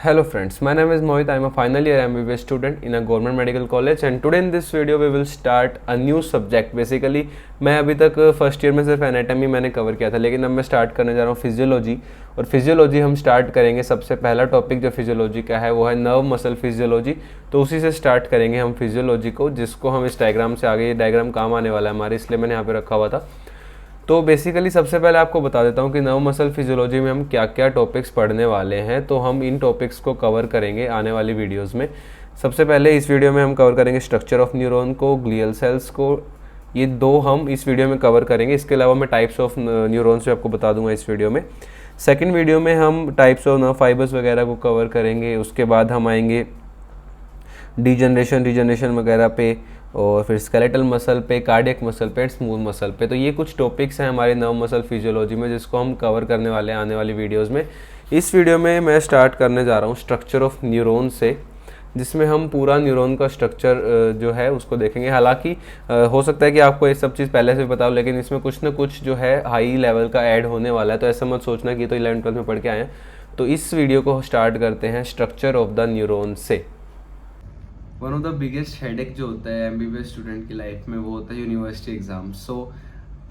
Hello friends, my name is Mohit. I am a final year MBBS student in a government medical college and today in this video we will start a new subject. Basically मैं अभी तक first year में सिर्फ anatomy मैंने cover किया था, लेकिन अब मैं स्टार्ट करने जा रहा हूँ फिजियोलॉजी। और फिजियोलॉजी हम स्टार्ट करेंगे, सबसे पहला टॉपिक जो फिजियोलॉजी का है वो है नर्व मसल फिजियोलॉजी। तो उसी से स्टार्ट करेंगे हम फिजियोलॉजी को, जिसको हम इस डायग्राम से आगे, ये डायग्राम काम आने वाला है हमारे, इसलिए मैंने यहाँ पे रखा हुआ था। तो बेसिकली सबसे पहले आपको बता देता हूँ कि नर्व मसल फिजियोलॉजी में हम क्या क्या टॉपिक्स पढ़ने वाले हैं। तो हम इन टॉपिक्स को कवर करेंगे आने वाली वीडियोस में। सबसे पहले इस वीडियो में हम कवर करेंगे स्ट्रक्चर ऑफ न्यूरॉन को, ग्लियल सेल्स को, ये दो हम इस वीडियो में कवर करेंगे। इसके अलावा मैं टाइप्स ऑफ न्यूरॉन्स भी आपको बता दूंगा इस वीडियो में। सेकेंड वीडियो में हम टाइप्स ऑफ नर्व फाइबर्स वगैरह को कवर करेंगे। उसके बाद हम आएंगे रीजनरेशन वगैरह पे, और फिर स्केलेटल मसल पे, कार्डियक मसल पे एंड स्मूथ मसल पे। तो ये कुछ टॉपिक्स हैं हमारे नर्व मसल फिजियोलॉजी में, जिसको हम कवर करने वाले हैं आने वाली वीडियोस में। इस वीडियो में मैं स्टार्ट करने जा रहा हूँ स्ट्रक्चर ऑफ न्यूरॉन से, जिसमें हम पूरा न्यूरॉन का स्ट्रक्चर जो है उसको देखेंगे। हालांकि हो सकता है कि आपको ये सब चीज़ पहले से भी पता हो, लेकिन इसमें कुछ ना कुछ जो है हाई लेवल का ऐड होने वाला है। तो ऐसा मत सोचना कि तो 11th-12th में पढ़ के आए हैं। तो इस वीडियो को स्टार्ट करते हैं स्ट्रक्चर ऑफ द न्यूरॉन से। One of the biggest headache जो होता है एमबीबीएस स्टूडेंट की लाइफ में, वो होता है यूनिवर्सिटी एग्जाम। सो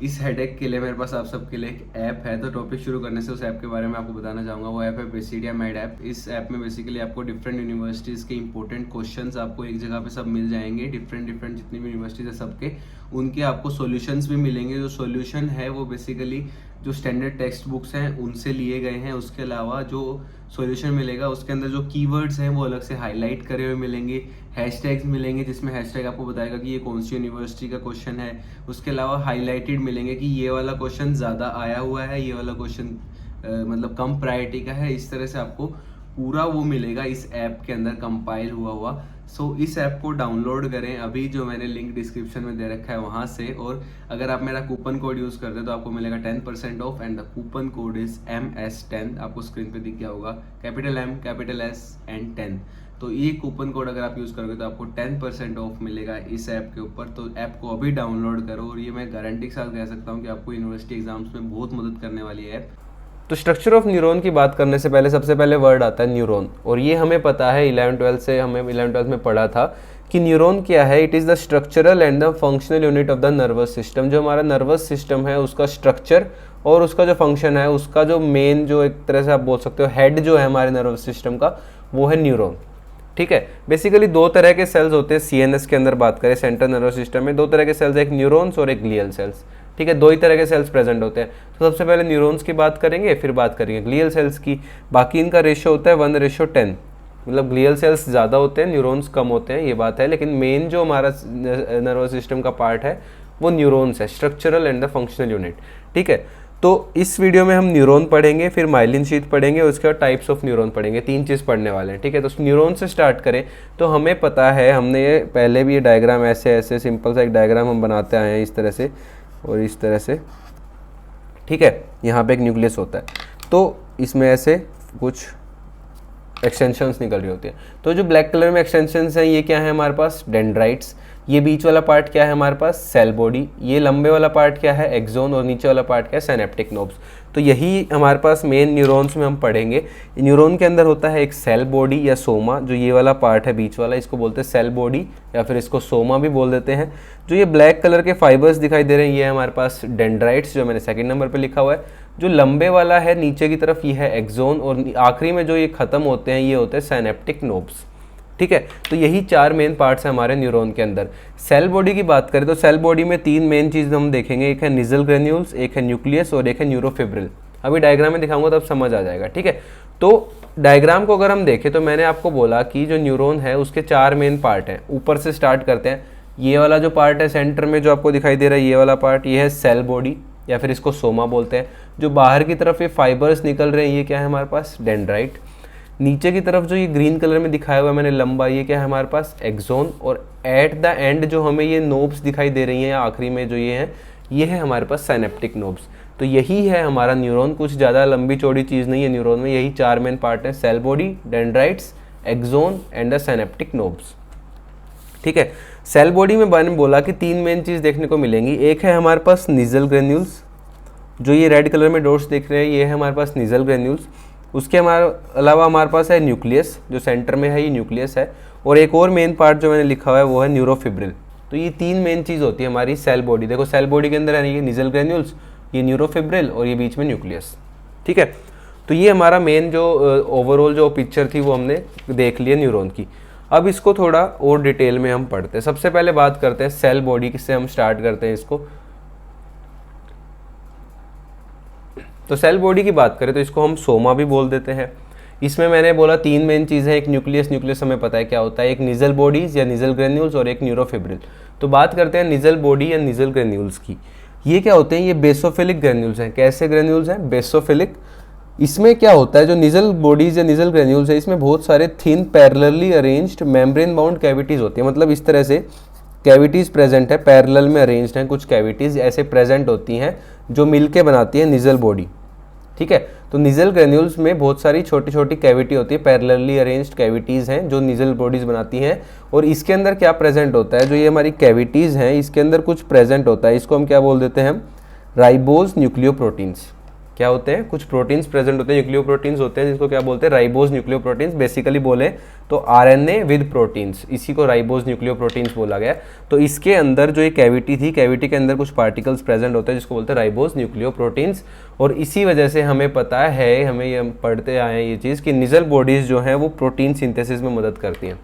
इस हेडेक के लिए मेरे पास आप सबके लिए एक ऐप है। तो टॉपिक शुरू करने से उस ऐप के बारे में आपको बताना चाहूँगा। वो ऐप है बेसिडिया मेड ऐप। इस ऐप में बेसिकली आपको डिफरेंट यूनिवर्सिटीज़ के इंपॉर्टेंट क्वेश्चंस आपको एक जगह पे सब मिल जाएंगे। डिफरेंट जितनी भी यूनिवर्सिटीज़ है सबके, उनके आपको सॉल्यूशंस भी मिलेंगे। जो सॉल्यूशन है वो बेसिकली जो स्टैंडर्ड टेक्स्ट बुक्स हैं उनसे लिए गए हैं। उसके अलावा जो सॉल्यूशन मिलेगा उसके अंदर जो कीवर्ड्स हैं वो अलग से हाईलाइट करे हुए मिलेंगे। हैशटैग्स मिलेंगे, जिसमें हैशटैग आपको बताएगा कि ये कौन सी यूनिवर्सिटी का क्वेश्चन है। उसके अलावा हाईलाइटेड मिलेंगे कि ये वाला क्वेश्चन ज़्यादा आया हुआ है, ये वाला क्वेश्चन मतलब कम प्रायोरिटी का है। इस तरह से आपको पूरा वो मिलेगा इस ऐप के अंदर कंपाइल हुआ। सो इस ऐप को डाउनलोड करें अभी, जो मैंने लिंक डिस्क्रिप्शन में दे रखा है वहाँ से। और अगर आप मेरा कूपन कोड यूज़ करते हैं तो आपको मिलेगा 10% of, and the coupon code is MS10। आपको स्क्रीन पे दिख गया होगा, capital M, capital S and 10। तो ये कूपन कोड अगर आप यूज़ करोगे तो आपको 10% ऑफ मिलेगा इस ऐप के ऊपर। तो ऐप को अभी डाउनलोड करो, और ये मैं गारंटी के साथ कह सकता हूँ कि आपको यूनिवर्सिटी एग्जाम्स में बहुत मदद करने वाली है ऐप। तो स्ट्रक्चर ऑफ न्यूरॉन की बात करने से पहले सबसे पहले वर्ड आता है न्यूरॉन। और ये हमें पता है 11th-12th से, हमें 11th-12th में पढ़ा था कि न्यूरॉन क्या है। It is the structural and the functional unit of the nervous system. जो हमारा नर्वस सिस्टम है उसका स्ट्रक्चर और उसका जो फंक्शन है, उसका जो मेन, जो एक तरह से आप बोल सकते हो हेड जो है हमारे नर्वस सिस्टम का, वो है न्यूरॉन। ठीक है। बेसिकली दो तरह के सेल्स होते हैं CNS के अंदर, बात करें सेंट्रल नर्वस सिस्टम में, दो तरह के सेल्स, एक न्यूरॉन्स और एक ग्लियल सेल्स। ठीक है, दो ही तरह के सेल्स प्रेजेंट होते हैं। तो सबसे पहले न्यूरॉन्स की बात करेंगे, फिर बात करेंगे ग्लियल सेल्स की। बाकी इनका रेशियो होता है 1:10, मतलब ग्लियल सेल्स ज़्यादा होते हैं, न्यूरॉन्स कम होते हैं, ये बात है। लेकिन मेन जो हमारा नर्वस सिस्टम का पार्ट है वो न्यूरॉन्स है, structural and the functional unit. ठीक है। तो इस वीडियो में हम न्यूरॉन पढ़ेंगे, फिर माइलिन शीथ पढ़ेंगे, उसके बाद टाइप्स ऑफ न्यूरॉन पढ़ेंगे। 3 चीज़ पढ़ने वाले हैं। ठीक है। तो न्यूरॉन से स्टार्ट करें तो हमें पता है, हमने ये पहले भी ये डायग्राम ऐसे सिंपल सा एक डायग्राम हम बनाते आए हैं इस तरह से और इस तरह से। ठीक है। यहाँ पे एक न्यूक्लियस होता है, तो इसमें ऐसे कुछ एक्सटेंशंस निकल रही होती हैं। तो जो ब्लैक कलर में एक्सटेंशंस हैं ये क्या है हमारे पास, डेंड्राइट्स। ये बीच वाला पार्ट क्या है हमारे पास, सेल बॉडी। ये लंबे वाला पार्ट क्या है, एक्सोन। और नीचे वाला पार्ट क्या है, सिनेप्टिक नोब्स। तो यही हमारे पास मेन न्यूरॉन्स में हम पढ़ेंगे। न्यूरॉन के अंदर होता है एक सेल बॉडी या सोमा, जो ये वाला पार्ट है बीच वाला, इसको बोलते हैं सेल बॉडी या फिर इसको सोमा भी बोल देते हैं। जो ये ब्लैक कलर के फाइबर्स दिखाई दे रहे हैं ये हमारे पास डेंड्राइट्स, जो मैंने सेकंड नंबर पे लिखा हुआ है। जो लंबे वाला है नीचे की तरफ ये है एक्सोन, और आखिरी में जो ये खत्म होते हैं ये होते हैं सिनेप्टिक नोब्स। ठीक है। तो यही 4 मेन पार्ट्स हैं हमारे न्यूरॉन के अंदर। सेल बॉडी की बात करें तो सेल बॉडी में 3 मेन चीज़ हम देखेंगे, एक है निजल ग्रेन्यूल्स, एक है न्यूक्लियस और एक है न्यूरोफिब्रिल। अभी डायग्राम में दिखाऊंगा तब समझ आ जाएगा। ठीक है। तो डायग्राम को अगर हम देखें तो मैंने आपको बोला कि जो न्यूरॉन है उसके 4 मेन पार्ट हैं। ऊपर से स्टार्ट करते हैं। ये वाला जो पार्ट है सेंटर में जो आपको दिखाई दे रहा है, ये वाला पार्ट, ये है सेल बॉडी या फिर इसको सोमा बोलते हैं। जो बाहर की तरफ ये फाइबर्स निकल रहे हैं ये क्या है हमारे पास, डेंड्राइट। नीचे की तरफ जो ये ग्रीन कलर में दिखाया हुआ है मैंने लंबा, ये क्या है हमारे पास, एक्सोन। और एट द एंड जो हमें ये नोब्स दिखाई दे रही हैं आखिरी में जो ये हैं, ये है हमारे पास सिनेप्टिक नोब्स। तो यही है हमारा न्यूरॉन। कुछ ज़्यादा लंबी चौड़ी चीज़ नहीं है न्यूरॉन में, यही 4 मेन पार्ट हैं, cell body, dendrites, axon and the synaptic knobs. ठीक है। सेल बॉडी में मैंने बोला कि 3 मेन चीज़ देखने को मिलेंगी। एक है हमारे पास निजल ग्रेन्यूल्स, जो ये रेड कलर में डॉट्स दिख रहे हैं ये है हमारे पास निजल ग्रेन्यूल्स। उसके अलावा हमारे पास है न्यूक्लियस, जो सेंटर में है ये न्यूक्लियस है, और एक और मेन पार्ट जो मैंने लिखा हुआ है वो है न्यूरोफिब्रिल। तो ये तीन मेन चीज़ होती है हमारी सेल बॉडी। देखो सेल बॉडी के अंदर है ये निजल ग्रेन्यूल्स, ये न्यूरोफिब्रिल और ये बीच में न्यूक्लियस। ठीक है, तो ये हमारा मेन जो ओवरऑल जो पिक्चर थी वो हमने देख लिया न्यूरॉन की। अब इसको थोड़ा और डिटेल में हम पढ़ते हैं। सबसे पहले बात करते हैं सेल बॉडी से, हम स्टार्ट करते हैं इसको। तो सेल बॉडी की बात करें तो इसको हम सोमा भी बोल देते हैं। इसमें मैंने बोला तीन मेन चीज़ें, एक न्यूक्लियस, न्यूक्लियस हमें पता है क्या होता है, एक निजल बॉडीज या निजल ग्रेन्यूल्स और एक न्यूरोफिब्रिल। तो बात करते हैं निजल बॉडी या निजल ग्रेन्यूल्स की। ये क्या होते हैं, ये बेसोफिलिक ग्रेन्यूल्स हैं। कैसे ग्रेन्यूल्स हैं? बेसोफिलिक। इसमें क्या होता है, जो निजल बॉडीज या निजल ग्रेन्यूल्स है, इसमें बहुत सारे thin parallelly arranged membrane bound cavities होती है। मतलब इस तरह से कैविटीज प्रेजेंट है, पैरेलल में अरेंज्ड हैं कुछ कैविटीज ऐसे प्रेजेंट होती हैं जो मिलके बनाती है निजल बॉडी। ठीक है, तो निजल ग्रेन्यूल्स में बहुत सारी छोटी छोटी कैविटी होती है, पैरेलली अरेंज्ड कैविटीज़ हैं जो निजल बॉडीज बनाती हैं। और इसके अंदर क्या प्रेजेंट होता है, जो ये हमारी कैविटीज़ हैं इसके अंदर कुछ प्रेजेंट होता है। इसको हम क्या बोल देते हैं, हम राइबोज न्यूक्लियोप्रोटीन्स। क्या होते हैं, कुछ प्रोटीन्स प्रेजेंट होते हैं, न्यूक्लियोप्रोटीन्स होते हैं, जिसको क्या बोलते हैं, राइबोज न्यूक्लियोप्रोटीन्स। बेसिकली बोले तो आरएनए विद प्रोटीन्स, इसी को राइबोज न्यूक्लियोप्रोटीन्स बोला गया। तो इसके अंदर जो ये कैविटी थी, कैविटी के अंदर कुछ पार्टिकल्स प्रेजेंट होते हैं जिसको बोलते हैं राइबोज न्यूक्लियोप्रोटीन्स। और इसी वजह से हमें पता है, हमें ये पढ़ते आए हैं ये चीज़ कि निजल बॉडीज़ जो हैं वो प्रोटीन सिंथेसिस में मदद करती हैं।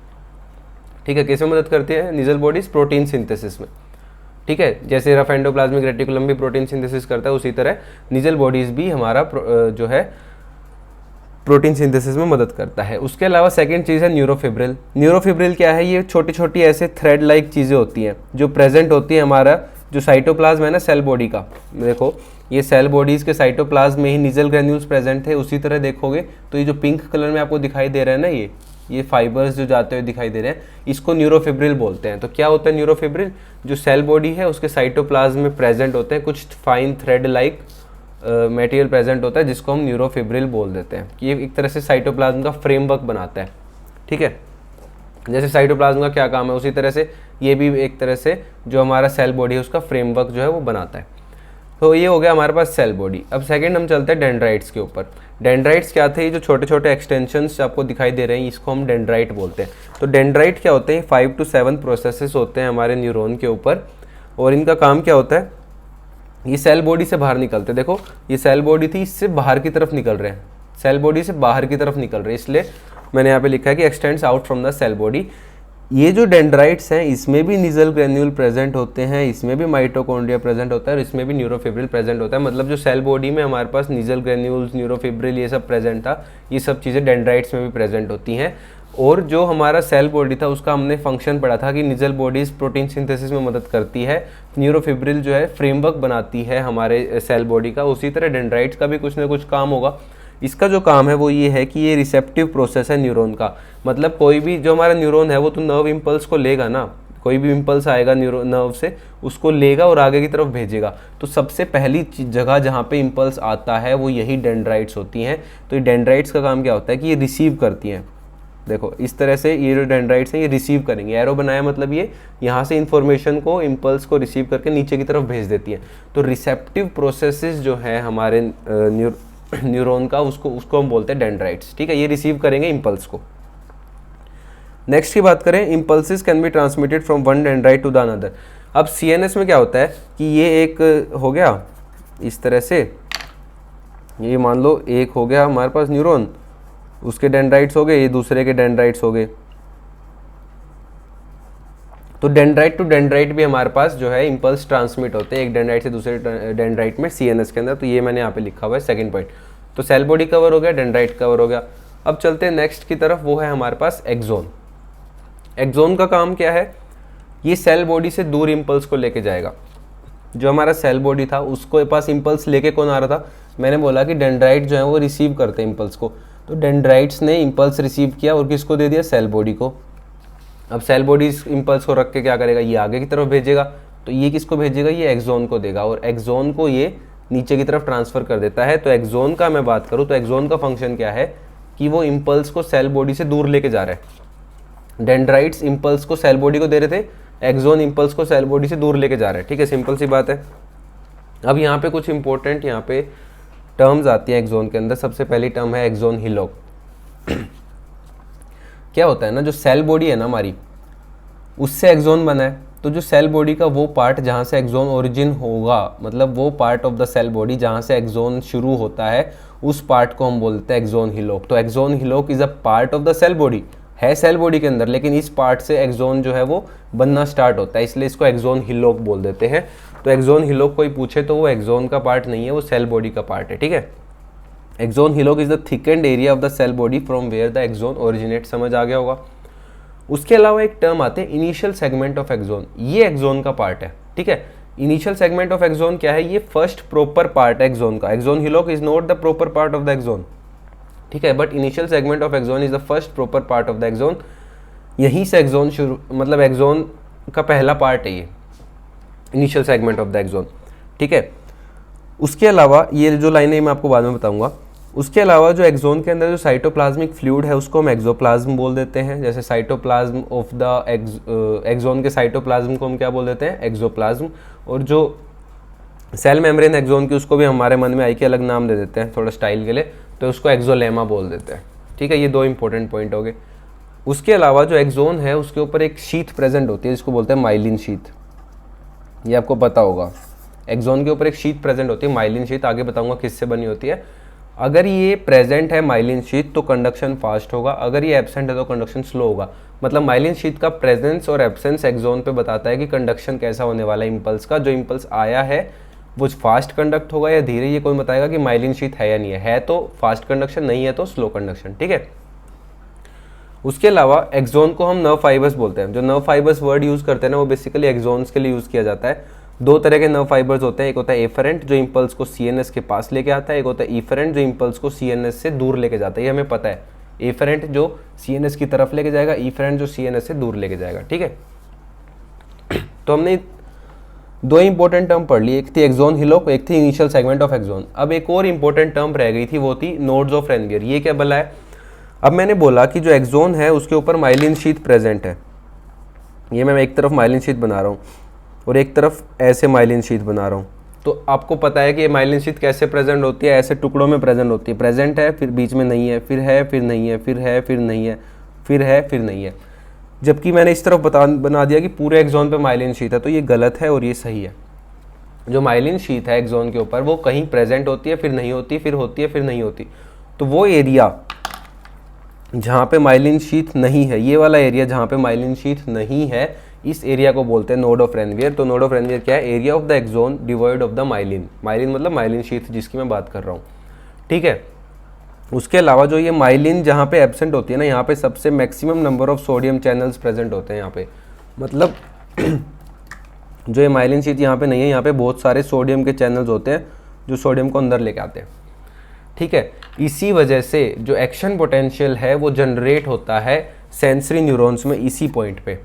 ठीक है, कैसे मदद करती है निजल बॉडीज़? प्रोटीन सिंथेसिस में। ठीक है, जैसे रफ एंडोप्लाज्मिक रेटिकुलम भी प्रोटीन सिंथेसिस करता है, उसी तरह निजल बॉडीज भी हमारा जो है प्रोटीन सिंथेसिस में मदद करता है। उसके अलावा सेकंड चीज़ है न्यूरोफिब्रिल। न्यूरोफिब्रिल क्या है, ये छोटी छोटी ऐसे थ्रेड लाइक चीज़ें होती हैं जो प्रेजेंट होती है हमारा जो साइटोप्लाज्म है ना सेल बॉडी का। देखो ये सेल बॉडीज़ के साइटोप्लाज्म में ही निजल ग्रेन्यूल्स प्रेजेंट थे। उसी तरह देखोगे तो ये जो पिंक कलर में आपको दिखाई दे रहा है ना, ये फाइबर्स जो जाते हुए दिखाई दे रहे हैं, इसको न्यूरोफिब्रिल बोलते हैं। तो क्या होता है न्यूरोफिब्रिल? जो सेल बॉडी है उसके साइटोप्लाज्म में प्रेजेंट होते हैं कुछ fine thread like material present होता है, जिसको हम न्यूरोफिब्रिल बोल देते हैं। ये एक तरह से साइटोप्लाज्म का फ्रेमवर्क बनाता है। ठीक है, जैसे साइटोप्लाज्म का क्या काम है, उसी तरह से ये भी एक तरह से जो हमारा सेल बॉडी है उसका फ्रेमवर्क जो है वो बनाता है। तो ये हो गया हमारे पास सेल बॉडी। अब सेकंड हम चलते हैं डेंड्राइट्स के ऊपर। डेंड्राइट्स क्या थे? ये जो छोटे छोटे एक्सटेंशंस आपको दिखाई दे रहे हैं इसको हम डेंड्राइट बोलते हैं। तो डेंड्राइट क्या होते हैं? 5 to 7 प्रोसेसेस होते हैं हमारे न्यूरॉन के ऊपर, और इनका काम क्या होता है, ये सेल बॉडी से बाहर निकलते हैं। देखो ये सेल बॉडी थी, इससे बाहर की तरफ निकल रहे हैं, सेल बॉडी से बाहर की तरफ निकल रहे हैं, इसलिए मैंने यहाँ पे लिखा है कि extends out from the cell body. ये जो डेंड्राइट्स हैं इसमें भी निजल ग्रेन्यूल प्रेजेंट होते हैं, इसमें भी माइटोकॉन्ड्रिया प्रेजेंट होता है और इसमें भी न्यूरोफिब्रिल प्रेजेंट होता है। मतलब जो सेल बॉडी में हमारे पास निजल ग्रेन्यूल्स, न्यूरोफिब्रिल ये सब प्रेजेंट था, ये सब चीज़ें डेंड्राइट्स में भी प्रेजेंट होती हैं। और जो हमारा सेल बॉडी था उसका हमने फंक्शन पढ़ा था कि निजल बॉडीज प्रोटीन सिंथेसिस में मदद करती है, न्यूरोफिब्रिल जो है फ्रेमवर्क बनाती है हमारे सेल बॉडी का। उसी तरह डेंड्राइट्स का भी कुछ ना कुछ काम होगा। इसका जो काम है वो ये है कि ये रिसेप्टिव प्रोसेस है न्यूरॉन का। मतलब कोई भी जो हमारा न्यूरॉन है वो तो नर्व इम्पल्स को लेगा ना, कोई भी इम्पल्स आएगा नर्व से उसको लेगा और आगे की तरफ भेजेगा। तो सबसे पहली जगह जहाँ पे इम्पल्स आता है वो यही डेंड्राइट्स होती हैं। तो ये डेंड्राइट्स का काम क्या होता है कि ये रिसीव करती हैं। देखो इस तरह से ये जो डेंड्राइट्स हैं ये रिसीव करेंगे, एरो बनाया मतलब ये यहाँ से इन्फॉर्मेशन को, इम्पल्स को रिसीव करके नीचे की तरफ भेज देती है। तो रिसेप्टिव प्रोसेसेस जो है हमारे न्यूरॉन का उसको हम बोलते हैं डेंड्राइट्स। ठीक है, ये रिसीव करेंगे इम्पल्स को। नेक्स्ट की बात करें, impulses can be transmitted from one dendrite to the another. अब सीएनएस में क्या होता है कि ये एक हो गया इस तरह से, ये मान लो एक हो गया हमारे पास न्यूरॉन, उसके डेंड्राइट्स हो गए, ये दूसरे के डेंड्राइट्स हो गए। तो डेंड्राइट टू डेंड्राइट भी हमारे पास जो है इम्पल्स ट्रांसमिट होते हैं एक डेंड्राइट से दूसरे डेंड्राइट में सीएनएस के अंदर। तो ये मैंने यहाँ पे लिखा हुआ है सेकंड पॉइंट। तो सेल बॉडी कवर हो गया, डेंड्राइट कवर हो गया। अब चलते हैं नेक्स्ट की तरफ, वो है हमारे पास एक्सोन। एक्सोन का काम क्या है, ये सेल बॉडी से दूर इम्पल्स को लेके जाएगा। जो हमारा सेल बॉडी था उसको पास इम्पल्स लेके कौन आ रहा था, मैंने बोला कि डेंड्राइट जो है वो रिसीव करते हैं इम्पल्स को। तो डेंड्राइट्स ने इम्पल्स रिसीव किया और किसको दे दिया, सेल बॉडी को। अब सेल बॉडी इस इम्पल्स को रख के क्या करेगा, ये आगे की तरफ भेजेगा। तो ये किसको भेजेगा, ये एक्सोन को देगा और एक्सोन को ये नीचे की तरफ ट्रांसफर कर देता है। तो एक्सोन का मैं बात करूँ तो एक्सोन का फंक्शन क्या है कि वो इम्पल्स को सेल बॉडी से दूर लेके जा रहा है। डेंड्राइट्स इम्पल्स को सेल बॉडी को दे रहे थे, एक्सोन इम्पल्स को सेल बॉडी से दूर लेके जा रहा है। ठीक है, सिंपल सी बात है। अब यहाँ पे कुछ इंपॉर्टेंट यहाँ पे टर्म्स आती हैं एक्सोन के अंदर। सबसे पहली टर्म है एक्सोन हिलोक। क्या होता है ना, जो सेल बॉडी है ना हमारी, उससे एक्सोन बना है। तो जो सेल बॉडी का वो पार्ट जहाँ से एक्सोन ओरिजिन होगा, मतलब वो part of the cell body जहाँ से एक्सोन शुरू होता है, उस पार्ट को हम बोलते हैं एक्सोन हिलोक। तो axon hillock is a part of the cell body, है सेल बॉडी के अंदर, लेकिन इस पार्ट से एक्सोन जो है वो बनना स्टार्ट होता है, इसलिए इसको एक्सोन हिलोक बोल देते हैं। तो एक्सोन हिलोक कोई पूछे तो वो एक्सोन का पार्ट नहीं है, वो सेल बॉडी का पार्ट है, ठीक है। Axon hillock is the thickened area of the cell body from where the axon originate, समझ आ गया होगा। उसके अलावा एक टर्म आते हैं इनिशियल सेगमेंट ऑफ एक्सोन, ये एक्सोन का पार्ट है, ठीक है। इनिशियल सेगमेंट ऑफ एक्सोन क्या है, ये फर्स्ट प्रॉपर पार्ट है एक्सोन का। Axon hillock is not the proper part of the axon, ठीक है, but initial segment of axon is the first proper part of the axon. यहीं से axon शुरू, मतलब एक्सोन का पहला पार्ट है ये initial segment of the axon, ठीक है। उसके अलावा ये जो लाइनें मैं आपको बाद में बताऊंगा। उसके अलावा जो एक्सोन के अंदर जो साइटोप्लाज्मिक फ्लूइड है उसको हम एक्सोप्लाज्म बोल देते हैं। जैसे साइटोप्लाज्म ऑफ द एक्सोन के साइटोप्लाज्म को हम क्या बोल देते हैं, एक्सोप्लाज्म। और जो सेल मेम्ब्रेन एक्सोन की उसको भी हमारे मन में आई के अलग नाम दे देते हैं थोड़ा स्टाइल के लिए, तो उसको एक्सोलेमा बोल देते हैं, ठीक है। ये दो इंपॉर्टेंट पॉइंट हो गए। उसके अलावा जो एक्सोन है उसके ऊपर एक शीथ प्रेजेंट होती है जिसको बोलते हैं माइलिन शीथ, ये आपको पता होगा। एक्सोन के ऊपर एक शीथ प्रेजेंट होती है माइलिन शीथ, आगे बताऊंगा किससे बनी होती है। अगर ये प्रेजेंट है माइलिन शीथ तो कंडक्शन फास्ट होगा, अगर ये एब्सेंट है तो कंडक्शन स्लो होगा। मतलब माइलिन शीथ का प्रेजेंस और एब्सेंस एक्सोन पे बताता है कि कंडक्शन कैसा होने वाला है इम्पल्स का। जो इम्पल्स आया है वो फास्ट कंडक्ट होगा या धीरे, ये कोई बताएगा कि माइलिन शीथ है या नहीं है तो फास्ट कंडक्शन, नहीं है तो स्लो कंडक्शन, ठीक है। उसके अलावा एक्सोन को हम नर्व फाइबर्स बोलते हैं। जो नर्व फाइबर्स वर्ड यूज करते हैं ना वो बेसिकली एक्सोन्स के लिए यूज किया जाता है। दो तरह के नर्व फाइबर्स होते हैं, एक होता है एफरेंट जो इम्पल्स को सीएनएस के पास लेके आता है, एक होता है इफरेंट जो इम्पल्स को सीएनएस से दूर लेके जाता है। ये हमें पता है, एफरेंट जो सीएनएस की तरफ लेके जाएगा, इफरेंट जो सीएनएस से दूर लेके जाएगा, ठीक है। तो हमने दो इंपॉर्टेंट टर्म पढ़ ली, एक थी एक्सोन हिलोक, एक थी इनिशियल सेगमेंट ऑफ एक्सोन। अब एक और इंपॉर्टेंट टर्म रह गई थी, वो थी नोड्स ऑफ रेनवियर। ये क्या बोला है, अब मैंने बोला कि जो एक्सोन है उसके ऊपर माइलिन शीथ प्रेजेंट है। ये मैं एक तरफ माइलिन शीथ बना रहा हूँ और एक तरफ ऐसे माइलिन शीथ बना रहा हूँ। तो आपको पता है कि ये माइलिन शीथ कैसे प्रेजेंट होती है, ऐसे टुकड़ों में प्रेजेंट होती है। प्रेजेंट है, फिर बीच में नहीं है, फिर है, फिर नहीं है, फिर है, फिर नहीं है, फिर है, फिर नहीं है। जबकि मैंने इस तरफ बना दिया कि पूरे एक्सोन पे माइलिन शीथ है, तो ये गलत है और ये सही है। जो माइलिन शीथ है एक्सोन के ऊपर वो कहीं प्रेजेंट होती है, फिर नहीं होती, फिर होती है, फिर नहीं होती। तो वो एरिया जहाँ पे माइलिन शीथ नहीं है, ये वाला एरिया जहाँ पे माइलिन शीथ नहीं है, इस एरिया को बोलते हैं नोड ऑफ रेनवियर। तो नोड ऑफ रेनवियर क्या है, area of the axon devoid of the myelin. Myelin मतलब माइलिन शीथ जिसकी मैं बात कर रहा हूँ, ठीक है। उसके अलावा जो ये माइलिन जहाँ पे एब्सेंट होती है ना, यहाँ पे सबसे maximum number of sodium channels present होते हैं यहाँ पे। मतलब जो ये माइलिन शीथ यहाँ पे नहीं है, यहाँ पे बहुत सारे सोडियम के चैनल्स होते हैं जो सोडियम को अंदर लेके आते हैं, ठीक है। इसी वजह से जो एक्शन पोटेंशियल है वो जनरेट होता है सेंसरी न्यूरॉन्स में, इसी पॉइंट पे।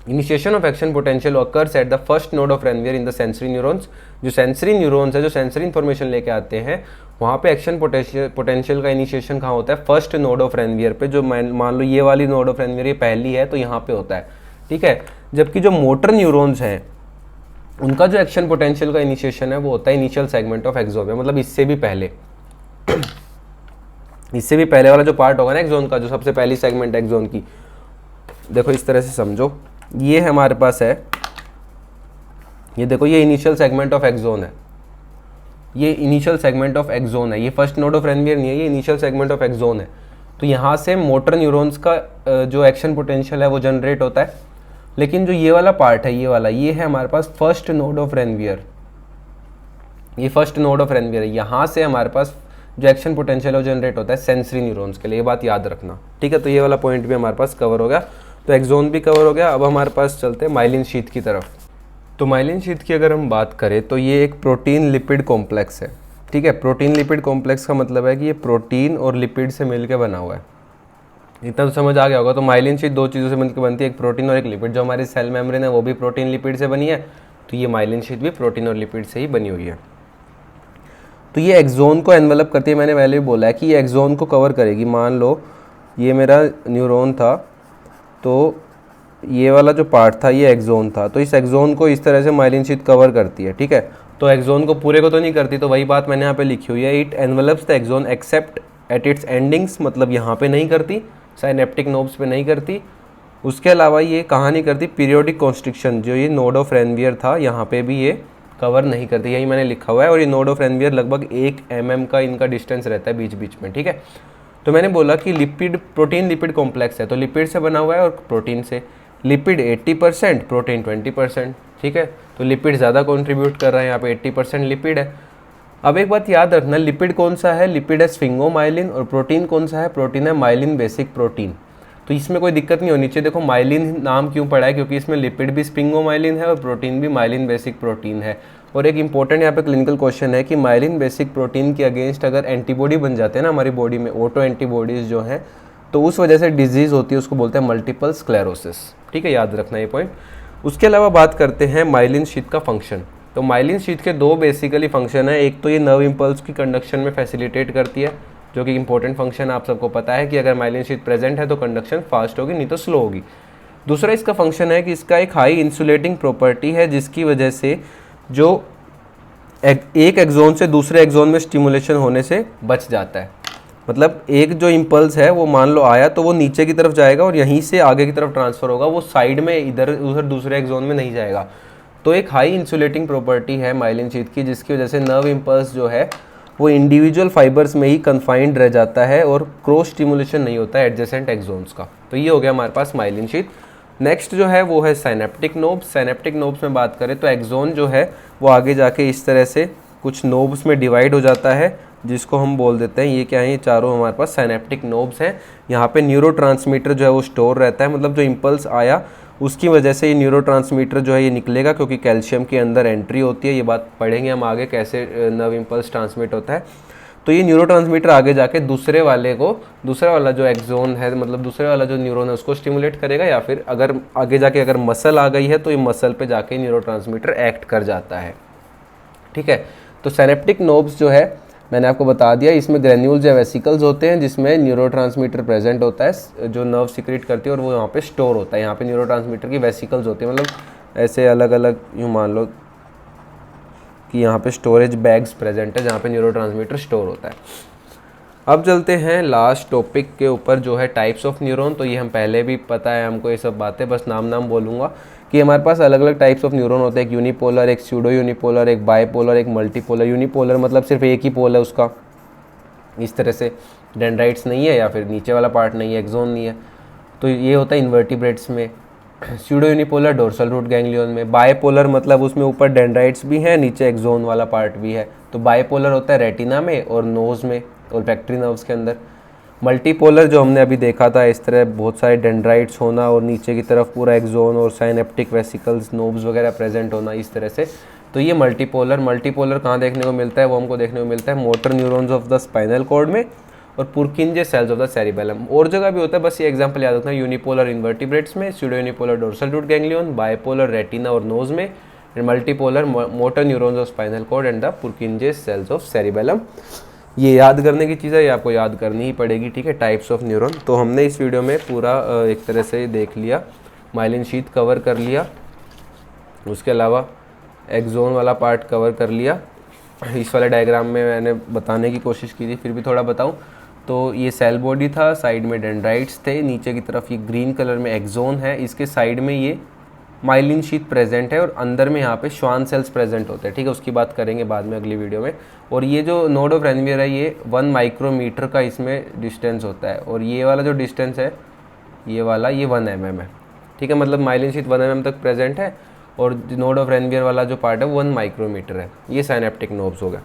Initiation of action potential occurs at the first node of Ranvier in the sensory neurons. जो सेंसरी न्यूरॉन्स है, जो सेंसरी इन्फॉर्मेशन लेके आते हैं, वहाँ पे एक्शन पोटेंशियल का इनिशिएशन कहाँ होता है, फर्स्ट नोड ऑफ रेनवियर पे। जो मान लो ये वाली नोड ऑफ रेनवियर ये पहली है तो यहाँ पे होता है, ठीक है। जबकि जो मोटर न्यूरॉन्स हैं उनका जो एक्शन पोटेंशियल का इनिशिएशन है वो होता है इनिशियल सेगमेंट ऑफ एक्सोन में, मतलब इससे भी पहले। इससे भी पहले वाला जो पार्ट होगा ना एक्सोन का, जो सबसे पहली सेगमेंट है एक्सोन की, देखो इस तरह से समझो, ये हमारे पास है, ये देखो ये इनिशियल सेगमेंट ऑफ एक्सोन है, ये इनिशियल सेगमेंट ऑफ एक्सोन है, ये फर्स्ट नोड ऑफ रेनवियर नहीं है, ये इनिशियल सेगमेंट ऑफ एक्सोन है। तो यहाँ से मोटर न्यूरॉन्स का जो एक्शन पोटेंशियल है वो जनरेट होता है। लेकिन जो ये वाला पार्ट है, ये वाला, ये है हमारे पास फर्स्ट नोड ऑफ रेनवियर, ये फर्स्ट नोड ऑफ रेनवियर है। यहाँ से हमारे पास जो एक्शन पोटेंशियल है वो जनरेट होता है सेंसरी न्यूरॉन्स के लिए, ये बात याद रखना, ठीक है। तो ये वाला पॉइंट भी हमारे पास कवर हो गया, तो एक्सोन भी कवर हो गया। अब हमारे पास चलते हैं माइलिन शीथ की तरफ। तो माइलिन शीथ की अगर हम बात करें तो ये एक प्रोटीन लिपिड कॉम्प्लेक्स है, ठीक है। प्रोटीन लिपिड कॉम्प्लेक्स का मतलब है कि ये प्रोटीन और लिपिड से मिलकर बना हुआ है, इतना तो समझ आ गया होगा। तो माइलिन शीथ दो चीज़ों से मिलकर बनती है, एक प्रोटीन और एक लिपिड। जो हमारी सेल मेम्ब्रेन है वो भी प्रोटीन लिपिड से बनी है, तो ये माइलिन शीथ भी प्रोटीन और लिपिड से ही बनी हुई है। तो ये एक्सोन को एनवेलप करती है, मैंने पहले भी बोला है कि ये एक्सोन को कवर करेगी। मान लो ये मेरा न्यूरॉन था, तो ये वाला जो पार्ट था ये एक्सोन था, तो इस एक्सोन को इस तरह से माइलिन शीथ कवर करती है, ठीक है। तो एक्सोन को पूरे को तो नहीं करती, तो वही बात मैंने यहाँ पे लिखी हुई है, it envelops the axon except at its endings, मतलब यहाँ पे नहीं करती, साइनेप्टिक नोब्स पे नहीं करती। उसके अलावा ये कहाँ नहीं करती, पीरियोडिक कॉन्स्ट्रिक्शन जो ये नोड ऑफ रेनवियर था यहाँ पे भी ये कवर नहीं करती, यही मैंने लिखा हुआ है। और ये नोड ऑफ रेनवियर लगभग 1 mm का इनका डिस्टेंस रहता है बीच बीच में, ठीक है। तो मैंने बोला कि लिपिड प्रोटीन लिपिड कॉम्प्लेक्स है, तो लिपिड से बना हुआ है और प्रोटीन से। लिपिड 80%, प्रोटीन 20%, ठीक है। तो लिपिड ज़्यादा कंट्रीब्यूट कर रहा है, यहाँ पे 80% लिपिड है। अब एक बात याद रखना, लिपिड कौन सा है, लिपिड है स्फिंगोमाइलिन, और प्रोटीन कौन सा है, प्रोटीन है माइलिन बेसिक प्रोटीन। तो इसमें कोई दिक्कत नहीं होनी चाहिए। देखो माइलिन नाम क्यों पड़ा है, क्योंकि इसमें लिपिड भी स्फिंगोमाइलिन है और प्रोटीन भी माइलिन बेसिक प्रोटीन है। और एक इंपॉर्टेंट यहाँ पे क्लिनिकल क्वेश्चन है कि माइलिन बेसिक प्रोटीन के अगेंस्ट अगर एंटीबॉडी बन जाते हैं ना हमारी बॉडी में, ऑटो एंटीबॉडीज जो हैं, तो उस वजह से डिजीज़ होती है, उसको बोलते हैं मल्टीपल स्क्लेरोसिस, ठीक है, याद रखना ये पॉइंट। उसके अलावा बात करते हैं माइलिन शीथ का फंक्शन। तो माइलिन शीथ के 2 बेसिकली फंक्शन है, एक तो ये नर्व इम्पल्स की कंडक्शन में फैसिलिटेट करती है, जो कि इंपॉर्टेंट फंक्शन आप सबको पता है कि अगर माइलिन शीथ प्रेजेंट है तो कंडक्शन फास्ट होगी, नहीं तो स्लो होगी। दूसरा इसका फंक्शन है कि इसका एक हाई इंसुलेटिंग प्रॉपर्टी है, जिसकी वजह से जो एक एक्सोन से दूसरे एक्सोन में स्टिमुलेशन होने से बच जाता है। मतलब एक जो इम्पल्स है वो मान लो आया तो वो नीचे की तरफ जाएगा और यहीं से आगे की तरफ ट्रांसफ़र होगा, वो साइड में इधर उधर दूसरे एक्सोन में नहीं जाएगा। तो एक हाई इंसुलेटिंग प्रॉपर्टी है माइलिन शीथ की, जिसकी वजह से नर्व इम्पल्स जो है वो इंडिविजुअल फाइबर्स में ही कन्फाइंड रह जाता है और क्रॉस स्टिमुलेशन नहीं होता है एडजेसेंट एक्सोन्स का। तो ये हो गया हमारे पास माइलिन शीथ। नेक्स्ट जो है वो है साइनेप्टिक नोब्स। साइनेप्टिक नोब्स में बात करें तो एक्सोन जो है वो आगे जाके इस तरह से कुछ नोब्स में डिवाइड हो जाता है, जिसको हम बोल देते हैं, ये क्या है, ये चारों हमारे पास साइनेप्टिक नोब्स हैं। यहाँ पे न्यूरोट्रांसमीटर जो है वो स्टोर रहता है, मतलब जो इम्पल्स आया उसकी वजह से ये न्यूरोट्रांसमीटर जो है ये निकलेगा, क्योंकि कैल्शियम के अंदर एंट्री होती है। ये बात पढ़ेंगे हम आगे कैसे नर्व इम्पल्स ट्रांसमिट होता है। तो ये न्यूरोट्रांसमीटर आगे जाके दूसरा वाला जो एक्सोन है, मतलब दूसरे वाला जो न्यूरॉन है उसको स्टिमुलेट करेगा, या फिर अगर आगे जाके अगर मसल आ गई है तो ये मसल पे जाके न्यूरोट्रांसमीटर एक्ट कर जाता है, ठीक है। तो साइनेप्टिक नोब्स जो है मैंने आपको बता दिया, इसमें ग्रेन्यूल्स या वेसिकल्स होते हैं जिसमें न्यूरोट्रांसमीटर प्रेजेंट होता है, जो नर्व सिक्रेट करती है और वो यहाँ पे स्टोर होता है। यहाँ पे न्यूरोट्रांसमीटर की वेसिकल्स होती है, मतलब ऐसे अलग अलग, यूँ मान लो कि यहाँ पे स्टोरेज बैग्स प्रेजेंट है जहाँ पे न्यूरोट्रांसमीटर स्टोर होता है। अब चलते हैं लास्ट टॉपिक के ऊपर, जो है टाइप्स ऑफ न्यूरॉन। तो ये हम पहले भी पता है हमको ये सब बातें, बस नाम बोलूँगा कि हमारे पास अलग अलग टाइप्स ऑफ न्यूरॉन होते हैं, एक यूनिपोलर, एक स्यूडो यूनिपोलर, एक बाइपोलर, एक मल्टीपोलर। यूनिपोलर मतलब सिर्फ एक ही पोल है उसका, इस तरह से डेंड्राइट्स नहीं है या फिर नीचे वाला पार्ट नहीं है, एक्सोन नहीं है, तो ये होता है इन्वर्टिब्रेट्स में। Pseudo unipolar dorsal root ganglion में। बाइपोलर मतलब उसमें ऊपर डेंड्राइट्स भी हैं, नीचे एक्सोन वाला पार्ट भी है, तो बाइपोलर होता है रेटिना में और नोज़ में और पैक्ट्री नर्व्स के अंदर। मल्टीपोलर जो हमने अभी देखा था, इस तरह बहुत सारे डेंड्राइट्स होना और नीचे की तरफ पूरा एक्सोन और साइनेप्टिक वेसिकल्स नोब्स वगैरह प्रेजेंट होना, इस तरह से। तो ये मल्टीपोलर कहाँ देखने को मिलता है, वो हमको देखने को मिलता है motor neurons of the spinal cord में और Purkinje cells of the cerebellum. और जगह भी होता है, बस ये एग्जांपल याद रखना, यूनिपोलर इन्वर्टिब्रेट्स में, pseudo unipolar dorsal root ganglion, bipolar retina और नोज में, and multipolar motor neurons of spinal cord and the Purkinje cells of cerebellum. ये याद करने की चीज़ है, ये आपको याद करनी ही पड़ेगी, ठीक है, टाइप्स ऑफ न्यूरॉन। तो हमने इस वीडियो में पूरा एक तरह से देख लिया, माइलिन शीथ कवर कर लिया, उसके अलावा एक्सोन वाला पार्ट कवर कर लिया। इस वाले डायग्राम में मैंने बताने की कोशिश की थी, फिर भी थोड़ा बताऊं तो ये सेल बॉडी था, साइड में डेंड्राइट्स थे, नीचे की तरफ ये ग्रीन कलर में एक्सोन है, इसके साइड में ये माइलिन शीथ प्रेजेंट है और अंदर में यहाँ पे श्वान सेल्स प्रेजेंट होते हैं, ठीक है, उसकी बात करेंगे बाद में अगली वीडियो में। और ये जो नोड ऑफ रेनवियर है ये 1 माइक्रोमीटर का इसमें डिस्टेंस होता है, और ये वाला जो डिस्टेंस है ये वाला, ये 1 mm है, ठीक है, मतलब माइलिन शीथ 1 mm तक प्रेजेंट है और नोड ऑफ रेनवियर वाला जो पार्ट है 1 माइक्रोमीटर है। ये साइनेप्टिक नोब्स हो गया।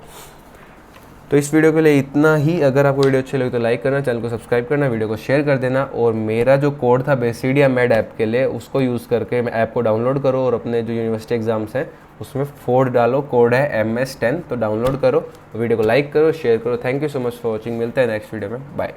तो इस वीडियो के लिए इतना ही। अगर आपको वीडियो अच्छी लगी तो लाइक करना, चैनल को सब्सक्राइब करना, वीडियो को शेयर कर देना, और मेरा जो कोड था बेसिडिया मेड ऐप के लिए, उसको यूज़ करके ऐप को डाउनलोड करो और अपने जो यूनिवर्सिटी एग्जाम्स हैं उसमें 4 डालो, कोड है MS10, तो डाउनलोड करो, वीडियो को लाइक करो, शेयर करो। Thank you so much for watching, मिलते हैं नेक्स्ट वीडियो में, बाय।